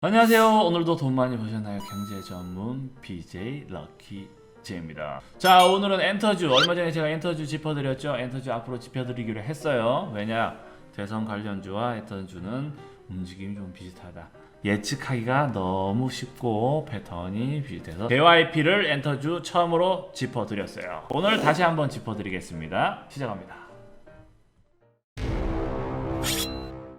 안녕하세요. 오늘도 돈 많이 버셨나요? 경제 전문 BJ 럭키제입니다. 자, 오늘은 엔터주. 얼마 전에 제가 엔터주 짚어드렸죠. 엔터주 앞으로 짚어드리기로 했어요. 왜냐? 대선 관련주와 엔터주는 움직임이 좀 비슷하다. 예측하기가 너무 쉽고 패턴이 비슷해서 JYP를 엔터주 처음으로 짚어드렸어요. 오늘 다시 한번 짚어드리겠습니다. 시작합니다.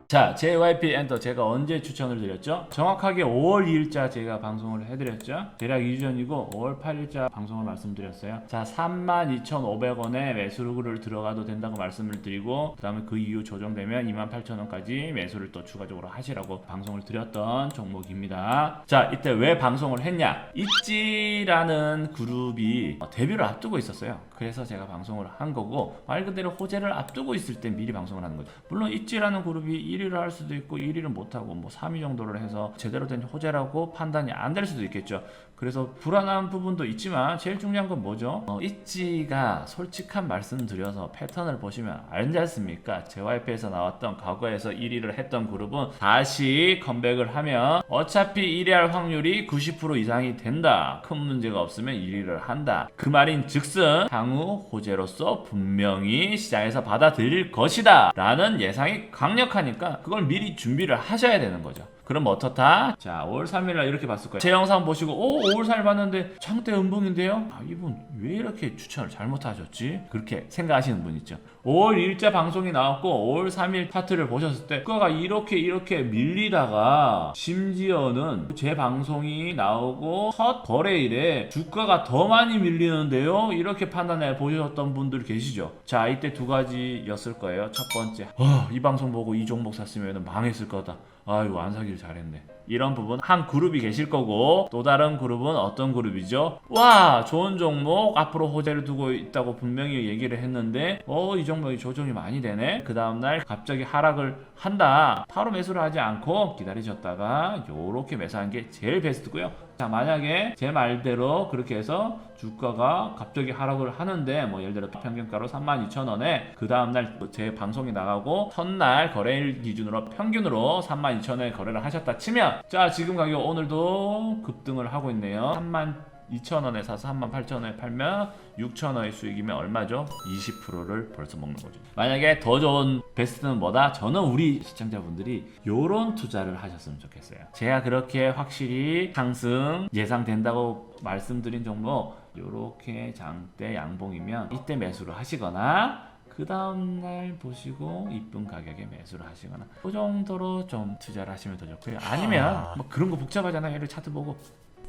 자, JYP 엔터 제가 언제 추천을 드렸죠? 정확하게 5월 2일자 제가 방송을 해드렸죠. 대략 2주 전이고 5월 8일자 방송을 말씀드렸어요. 자, 32,500원에 매수를 들어가도 된다고 말씀을 드리고, 그 다음에 그 이후 조정되면 28,000원까지 매수를 또 추가적으로 하시라고 방송을 드렸던 종목입니다. 자, 이때 왜 방송을 했냐? 있지라는 그룹이 데뷔를 앞두고 있었어요. 그래서 제가 방송을 한 거고, 말 그대로 호재를 앞두고 있을 때 미리 방송을 하는 거죠. 물론 있지라는 그룹이 1위를 할 수도 있고 1위를 못하고 뭐 3위 정도를 해서 제대로 된 호재라고 판단이 안 될 수도 있겠죠. 그래서 불안한 부분도 있지만 제일 중요한 건 뭐죠? 있지가 솔직한 말씀 드려서 패턴을 보시면 알지 않습니까? JYP에서 나왔던 과거에서 1위를 했던 그룹은 다시 컴백을 하면 어차피 1위 할 확률이 90% 이상이 된다. 큰 문제가 없으면 1위를 한다. 그 말인 즉슨 향후 호재로서 분명히 시장에서 받아들일 것이다 라는 예상이 강력하니까 그걸 미리 준비를 하셔야 되는 거죠. 그럼 어떻다? 자, 5월 3일날 이렇게 봤을 거예요. 제 영상 보시고 5월 4일 봤는데 장대 음봉인데요? 이분 왜 이렇게 추천을 잘못하셨지? 그렇게 생각하시는 분 있죠. 5월 1일자 방송이 나왔고 5월 3일 차트를 보셨을 때 주가가 이렇게 밀리다가 심지어는 제 방송이 나오고 첫 거래일에 주가가 더 많이 밀리는데요? 이렇게 판단해 보셨던 분들 계시죠? 자, 이때 두 가지였을 거예요. 첫 번째, 이 방송 보고 이 종목 샀으면 망했을 거다. 아이고, 안 사길 잘했네. 이런 부분 한 그룹이 계실 거고, 또 다른 그룹은 어떤 그룹이죠? 와, 좋은 종목 앞으로 호재를 두고 있다고 분명히 얘기를 했는데 이 종목이 조정이 많이 되네. 그 다음날 갑자기 하락을 한다. 바로 매수를 하지 않고 기다리셨다가 요렇게 매수한 게 제일 베스트고요. 자, 만약에 제 말대로 그렇게 해서 주가가 갑자기 하락을 하는데 뭐 예를 들어 평균가로 32,000원에 그 다음날 제 방송이 나가고 첫날 거래일 기준으로 평균으로 32,000원에 거래를 하셨다 치면, 자, 지금 가격 오늘도 급등을 하고 있네요. 32,000원에 사서 38,000원에 팔면 6,000원의 수익이면 얼마죠? 20%를 벌써 먹는 거죠. 만약에 더 좋은 베스트는 뭐다? 저는 우리 시청자분들이 요런 투자를 하셨으면 좋겠어요. 제가 그렇게 확실히 상승 예상된다고 말씀드린 종목, 요렇게 장대 양봉이면 이때 매수를 하시거나 그 다음날 보시고 이쁜 가격에 매수를 하시거나 그 정도로 좀 투자를 하시면 더 좋고요. 아니면 뭐 그런 거 복잡하잖아요. 이렇게 차트 보고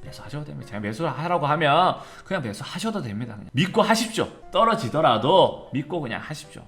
매수하셔도 됩니다. 제가 매수하라고 하면 그냥 매수하셔도 됩니다. 그냥 믿고 하십시오. 떨어지더라도 믿고 그냥 하십시오.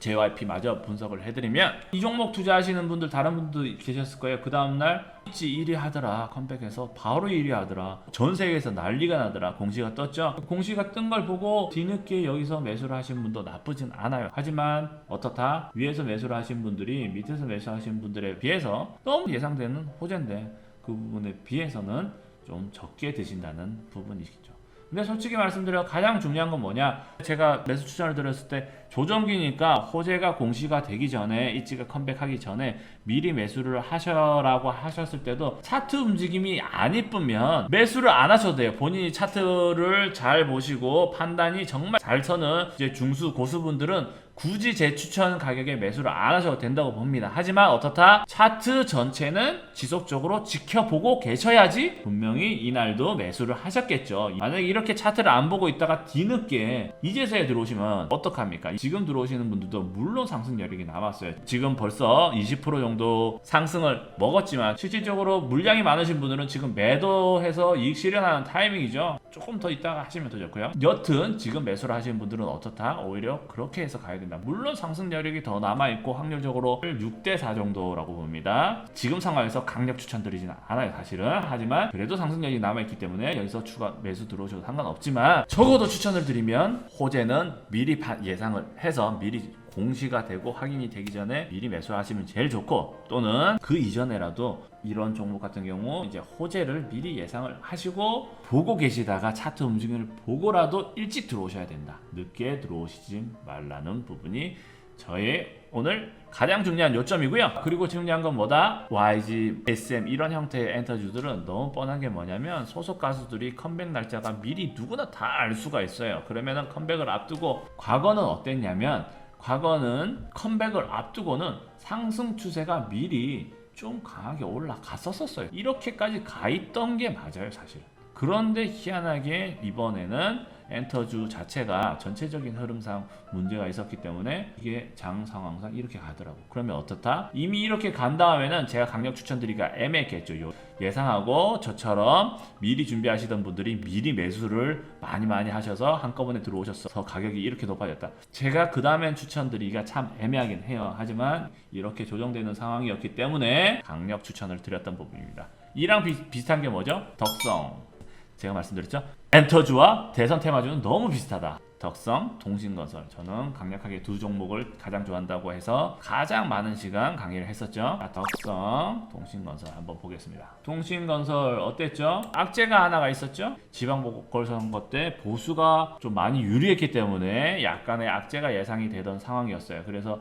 JYP 마저 분석을 해드리면, 이 종목 투자하시는 분들 다른 분도 계셨을 거예요. 그 다음날 있지 1위 하더라. 컴백해서 바로 1위 하더라. 전 세계에서 난리가 나더라. 공시가 떴죠. 공시가 뜬 걸 보고 뒤늦게 여기서 매수를 하신 분도 나쁘진 않아요. 하지만 어떻다? 위에서 매수를 하신 분들이 밑에서 매수하신 분들에 비해서 너무 예상되는 호재인데 그 부분에 비해서는 좀 적게 드신다는 부분이시죠. 근데 솔직히 말씀드려 가장 중요한 건 뭐냐? 제가 매수 추천을 드렸을 때 조정기니까 호재가 공시가 되기 전에, 있지가 컴백하기 전에 미리 매수를 하셔라고 하셨을 때도 차트 움직임이 안 이쁘면 매수를 안 하셔도 돼요. 본인이 차트를 잘 보시고 판단이 정말 잘 서는 이제 중수 고수분들은 굳이 제 추천 가격에 매수를 안 하셔도 된다고 봅니다. 하지만 어떻다? 차트 전체는 지속적으로 지켜보고 계셔야지 분명히 이날도 매수를 하셨겠죠. 만약에 이렇게 차트를 안 보고 있다가 뒤늦게 이제서야 들어오시면 어떡합니까? 지금 들어오시는 분들도 물론 상승 여력이 남았어요. 지금 벌써 20% 정도 상승을 먹었지만 실질적으로 물량이 많으신 분들은 지금 매도해서 이익 실현하는 타이밍이죠. 조금 더 있다가 하시면 더 좋고요. 여튼 지금 매수를 하시는 분들은 어떻다? 오히려 그렇게 해서 가야 된다. 물론 상승 여력이 더 남아있고 확률적으로 6대4 정도라고 봅니다. 지금 상황에서 강력 추천드리지는 않아요, 사실은. 하지만 그래도 상승력이 남아있기 때문에 여기서 추가 매수 들어오셔도 상관없지만, 적어도 추천을 드리면 호재는 미리 예상을 해서 미리 공시가 되고 확인이 되기 전에 미리 매수하시면 제일 좋고, 또는 그 이전에라도 이런 종목 같은 경우 이제 호재를 미리 예상을 하시고 보고 계시다가 차트 움직임을 보고라도 일찍 들어오셔야 된다. 늦게 들어오시지 말라는 부분이 저의 오늘 가장 중요한 요점이고요. 그리고 중요한 건 뭐다? YG, SM 이런 형태의 엔터주들은 너무 뻔한 게 뭐냐면 소속 가수들이 컴백 날짜가 미리 누구나 다 알 수가 있어요. 그러면은 컴백을 앞두고 과거는 어땠냐면 과거는 컴백을 앞두고는 상승 추세가 미리 좀 강하게 올라갔었어요. 이렇게까지 가 있던 게 맞아요, 사실. 그런데 희한하게 이번에는 엔터주 자체가 전체적인 흐름상 문제가 있었기 때문에 이게 장 상황상 이렇게 가더라고. 그러면 어떻다? 이미 이렇게 간 다음에는 제가 강력 추천드리기가 애매했겠죠. 예상하고 저처럼 미리 준비하시던 분들이 미리 매수를 많이 하셔서 한꺼번에 들어오셔서 가격이 이렇게 높아졌다. 제가 그 다음엔 추천드리기가 참 애매하긴 해요. 하지만 이렇게 조정되는 상황이었기 때문에 강력 추천을 드렸던 부분입니다. 이랑 비슷한 게 뭐죠? 덕성. 제가 말씀드렸죠? 엔터주와 대선 테마주는 너무 비슷하다. 덕성, 동신건설. 저는 강력하게 두 종목을 가장 좋아한다고 해서 가장 많은 시간 강의를 했었죠. 덕성, 동신건설 한번 보겠습니다. 동신건설 어땠죠? 악재가 하나가 있었죠? 지방보궐선거 때 보수가 좀 많이 유리했기 때문에 약간의 악재가 예상이 되던 상황이었어요. 그래서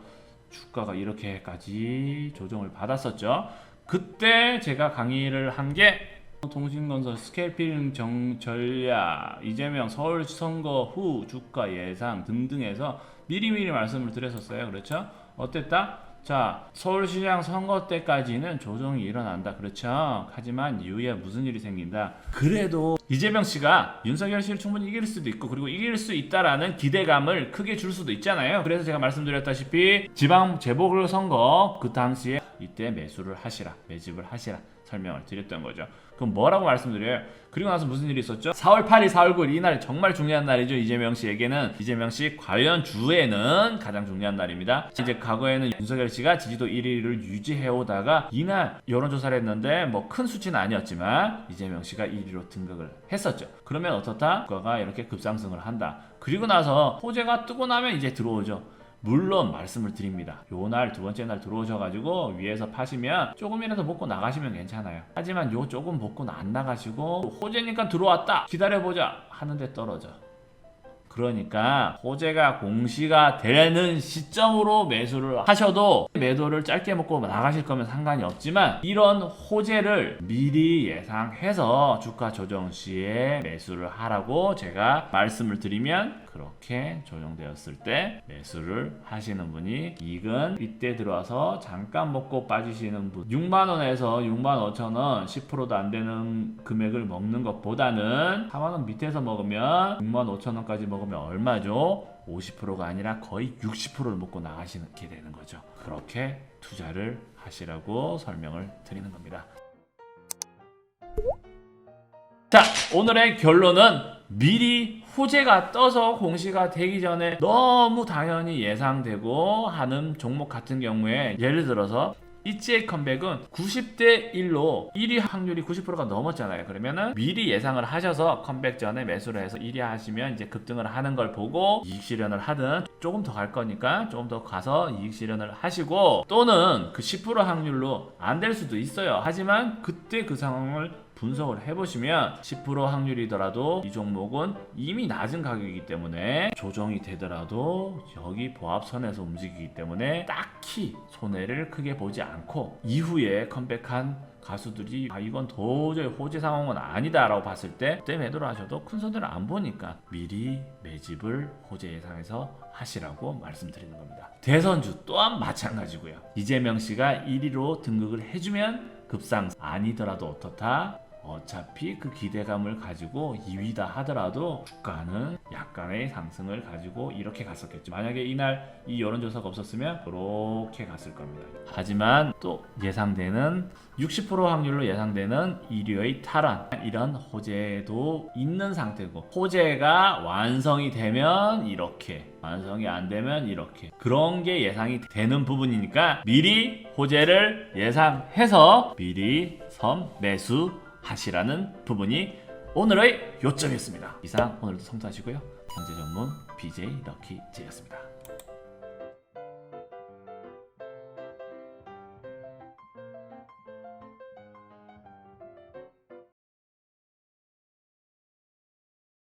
주가가 이렇게까지 조정을 받았었죠. 그때 제가 강의를 한게 동신건설 스케일핑 전략, 이재명 서울 선거 후 주가 예상 등등해서 미리미리 말씀을 드렸었어요. 그렇죠? 어땠다? 자, 서울시장 선거 때까지는 조정이 일어난다. 그렇죠? 하지만 이후에 무슨 일이 생긴다. 그래도 이재명 씨가 윤석열 씨를 충분히 이길 수도 있고 그리고 이길 수 있다라는 기대감을 크게 줄 수도 있잖아요. 그래서 제가 말씀드렸다시피 지방 재보궐선거 그 당시에 이때 매수를 하시라, 매집을 하시라 설명을 드렸던 거죠. 그럼 뭐라고 말씀드려요? 그리고 나서 무슨 일이 있었죠? 4월 8일, 4월 9일 이날 정말 중요한 날이죠. 이재명 씨에게는 이재명 씨 관련 주에는 가장 중요한 날입니다. 이제 과거에는 윤석열 씨가 지지도 1위를 유지해 오다가 이날 여론조사를 했는데 뭐 큰 수치는 아니었지만 이재명 씨가 1위로 등극을 했었죠. 그러면 어떻다? 주가가 이렇게 급상승을 한다. 그리고 나서 호재가 뜨고 나면 이제 들어오죠. 물론 말씀을 드립니다. 요날 두 번째 날 들어오셔가지고 위에서 파시면 조금이라도 먹고 나가시면 괜찮아요. 하지만 요 조금 먹고 안 나가시고 호재니까 들어왔다 기다려보자 하는데 떨어져. 그러니까 호재가 공시가 되는 시점으로 매수를 하셔도 매도를 짧게 먹고 나가실 거면 상관이 없지만 이런 호재를 미리 예상해서 주가 조정 시에 매수를 하라고 제가 말씀을 드리면 그렇게 조정되었을 때 매수를 하시는 분이 이익은 이때 들어와서 잠깐 먹고 빠지시는 분 6만원에서 65,000원 10%도 안 되는 금액을 먹는 것보다는 4만원 밑에서 먹으면 65,000원까지 먹으면 얼마죠? 50%가 아니라 거의 60%를 먹고 나가시게 되는 거죠. 그렇게 투자를 하시라고 설명을 드리는 겁니다. 자, 오늘의 결론은 미리 호재가 떠서 공시가 되기 전에 너무 당연히 예상되고 하는 종목 같은 경우에 예를 들어서 이지의 컴백은 90대 1로 1위 확률이 90%가 넘었잖아요. 그러면은 미리 예상을 하셔서 컴백 전에 매수를 해서 1위 하시면 이제 급등을 하는 걸 보고 이익 실현을 하든 조금 더 갈 거니까 조금 더 가서 이익 실현을 하시고 또는 그 10% 확률로 안 될 수도 있어요. 하지만 그때 그 상황을 분석을 해보시면 10% 확률이더라도 이 종목은 이미 낮은 가격이기 때문에 조정이 되더라도 여기 보합선에서 움직이기 때문에 딱히 손해를 크게 보지 않고 이후에 컴백한 가수들이 이건 도저히 호재 상황은 아니다 라고 봤을 때 그때 매도를 하셔도 큰 손해를 안 보니까 미리 매집을 호재 예상해서 하시라고 말씀드리는 겁니다. 대선주 또한 마찬가지고요. 이재명 씨가 1위로 등극을 해주면 급상 아니더라도 어떻다? 어차피 그 기대감을 가지고 2위다 하더라도 주가는 약간의 상승을 가지고 이렇게 갔었겠죠. 만약에 이날 이 여론조사가 없었으면 이렇게 갔을 겁니다. 하지만 또 예상되는 60% 확률로 예상되는 1위의 탈환 이런 호재도 있는 상태고 호재가 완성이 되면 이렇게 완성이 안 되면 이렇게 그런 게 예상이 되는 부분이니까 미리 호재를 예상해서 미리 매수 하시라는 부분이 오늘의 요점이었습니다. 이상 오늘도 성투하시고요. 경제 전문 BJ 럭키제이였습니다.